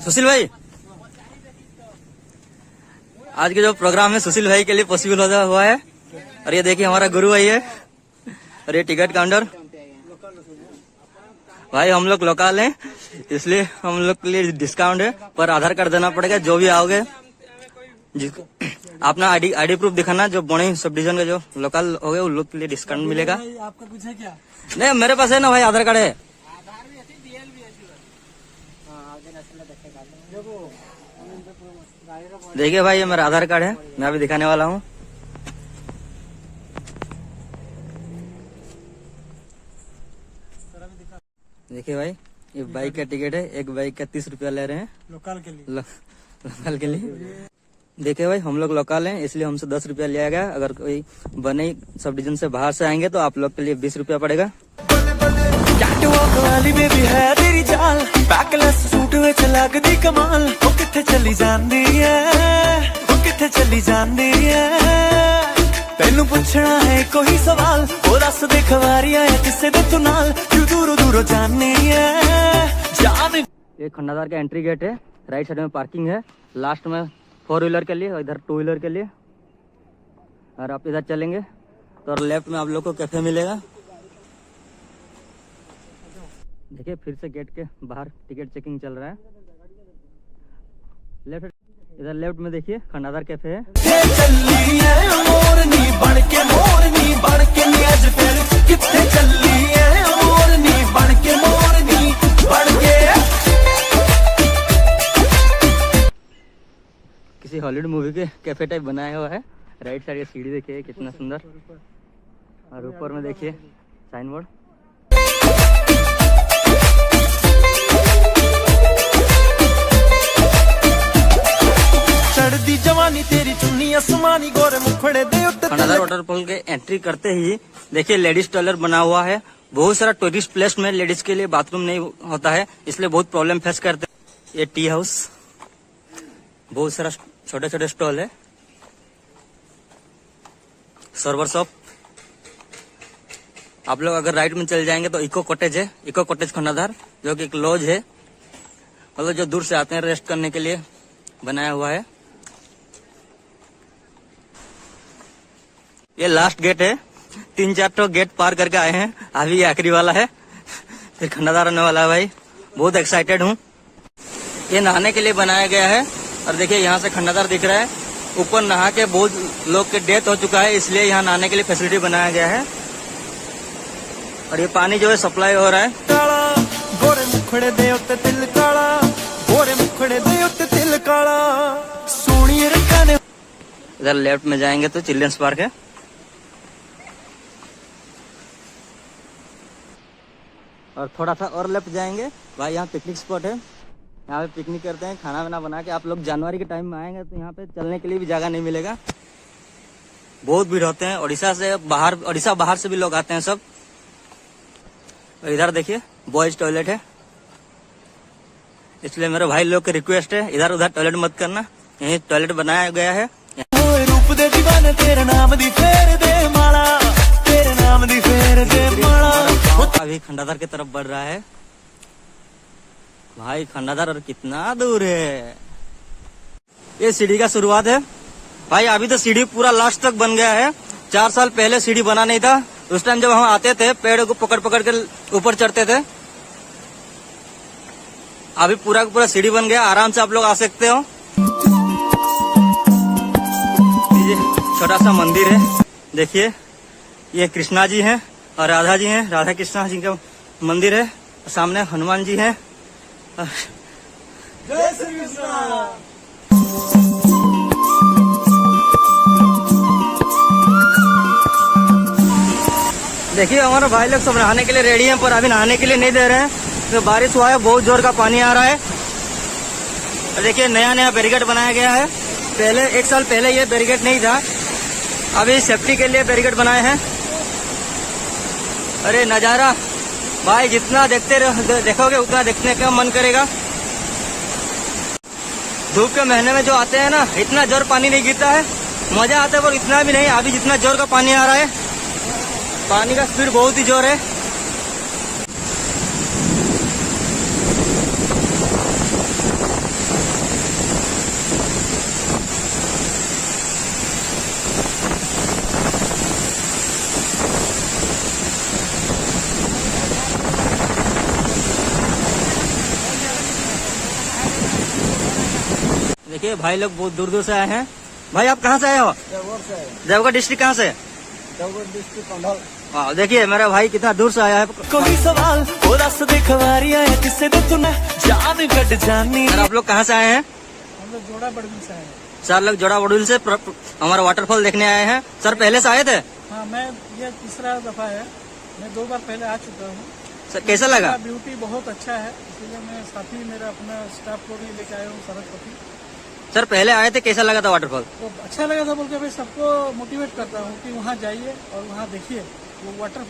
सुशील भाई, आज के जो प्रोग्राम है सुशील भाई के लिए पॉसिबल होता हुआ है। और ये देखिए हमारा गुरु भाई है, और ये टिकट काउंटर भाई। हम लोग लोकल हैं, इसलिए हम लोग के लिए डिस्काउंट है, पर आधार कार्ड देना पड़ेगा जो भी आओगे। जिसको अपना आईडी प्रूफ दिखाना, जो बड़े सब डिवीजन का जो लोकल हो गए उन लोग के लिए डिस्काउंट मिलेगा। आपका कुछ है क्या? नहीं, मेरे पास है ना भाई, आधार कार्ड है। देखिए भाई, ये मेरा आधार कार्ड है, मैं अभी दिखाने वाला हूँ। देखिए भाई, ये बाइक का टिकट है, एक बाइक का 30 रुपया ले रहे हैं लोकल के लिए। लोकल के लिए। देखिए भाई, हम लोग लोकल हैं, इसलिए हमसे 10 रुपया लिया गया। अगर कोई बने सब डिवीजन से बाहर से आएंगे तो आप लोग के लिए 20 रुपया पड़ेगा। वाली बेबी है तेरी चाल, बैकलेस सूट विच लगदी कमाल। ओ किथे चली जांदी है, ओ किथे चली जांदी है। तेनू पूछना है कोई सवाल, ओ दस दे खवारियां है किसे दे तू नाल। क्यों दूरों दूरों जानी है जान। ये खंडादार का एंट्री गेट है, राइट साइड में पार्किंग है, लास्ट में 4 व्हीलर के लिए और इधर 2 व्हीलर के लिए। और आप इधर चलेंगे तो लेफ्ट में आप लोग को कैफे मिलेगा। देखिए फिर से गेट के बाहर टिकट चेकिंग चल रहा है। लेफ्ट, इधर लेफ्ट में देखिए खंडादार कैफे है। किसी हॉलीवुड मूवी के कैफे टाइप बनाया हुआ है। राइट साइड की सीढ़ी देखिए कितना सुंदर, और ऊपर में देखिए साइन बोर्ड। खंडादार वाटरफॉल के एंट्री करते ही देखिए लेडीज टॉयलेट बना हुआ है। बहुत सारा टूरिस्ट प्लेस में लेडीज के लिए बाथरूम नहीं होता है, इसलिए बहुत प्रॉब्लम फेस करते हैं। ये टी हाउस, बहुत सारा छोटे छोटे स्टॉल है। सर्वर शॉप, आप लोग अगर राइट में चल जाएंगे तो इको कॉटेज है, इको कॉटेज खंडादार, जो कि एक लॉज है, मतलब जो दूर से आते हैं रेस्ट करने के लिए बनाया हुआ है। ये लास्ट गेट है, 3-4 तो गेट पार करके आए हैं, अभी ये आखिरी वाला है, फिर खंडादार आने वाला है। भाई बहुत एक्साइटेड हूँ। ये नहाने के लिए बनाया गया है, और देखिए यहाँ से खंडादार दिख रहा है। ऊपर नहा के बहुत लोग के डेथ हो चुका है, इसलिए यहाँ नहाने के लिए फैसिलिटी बनाया गया है। और ये पानी जो है सप्लाई हो रहा है। इधर लेफ्ट में जाएंगे तो चिल्ड्रंस पार्क है। और थोड़ा सा और लेफ्ट जाएंगे भाई, यहाँ पिकनिक स्पॉट है, यहाँ पे पिकनिक करते हैं, खाना वाना बना के। आप लोग जनवरी के टाइम में आएंगे तो यहाँ पे चलने के लिए भी जगह नहीं मिलेगा, बहुत भीड़ होते हैं। उड़ीसा बाहर से भी लोग आते हैं सब। और इधर देखिए बॉयज टॉयलेट है, इसलिए मेरे भाई लोग की रिक्वेस्ट है इधर उधर टॉयलेट मत करना, यही टॉयलेट बनाया गया है। अभी खंडादार की तरफ बढ़ रहा है भाई। खंडादार और कितना दूर है। ये सीढ़ी का शुरुआत है भाई, अभी तो सीढ़ी पूरा लास्ट तक बन गया है। 4 साल पहले सीढ़ी बना नहीं था, उस टाइम जब हम आते थे पेड़ को पकड़ पकड़ के ऊपर चढ़ते थे। अभी पूरा का पूरा सीढ़ी बन गया, आराम से आप लोग आ सकते हो। ये छोटा सा मंदिर है, देखिए ये कृष्णा जी हैं और राधा जी हैं, राधा कृष्णा जी का मंदिर है। सामने हनुमान जी हैं। जय श्री कृष्णा। देखिए हमारे भाई लोग सब नहाने के लिए रेडी हैं, पर अभी नहाने के लिए नहीं दे रहे हैं, तो बारिश हुआ है, बहुत जोर का पानी आ रहा है। और देखिए नया नया बैरिकेड बनाया गया है, पहले 1 साल पहले ये बैरिकेड नहीं था, अभी सेफ्टी के लिए बैरिकेड बनाए हैं। अरे नजारा भाई जितना देखोगे उतना देखने का मन करेगा। धूप के महीने में जो आते हैं ना, इतना जोर पानी नहीं गिरता है, मजा आता है, पर इतना भी नहीं। अभी जितना जोर का पानी आ रहा है, पानी का स्पीड बहुत ही जोर है। देखिए भाई लोग बहुत दूर दूर से आए हैं। भाई आप कहाँ से आए हो? देवगढ़ डिस्ट्रिक्ट कहाँ से? हाँ, देखिए मेरा भाई कितना दूर से आया है। कोई सवाल वो दस दे खवारी आया किसे दे तूने जान कट जानी। सर आप लोग कहाँ से आए हैं? हम लोग जोड़ा बड़गुल से आए हैं। सर लोग जोड़ा बडुल से हमारा वाटरफॉल देखने आए हैं। सर पहले से आए थे? हाँ, मैं ये तीसरा दफा है। मैं 2 बार पहले आ चुका हूँ। सर कैसा लगा? ब्यूटी बहुत अच्छा है, इसीलिए मैं साथी मेरा अपना स्टाफ को भी लेके आया हूँ सरस्वती। सर पहले आए थे, कैसा लगा था वाटरफॉल? तो अच्छा लगा था बोल के भाई सबको मोटिवेट करता हूँ कि वहाँ जाइए और वहाँ देखिए वो वाटरफॉल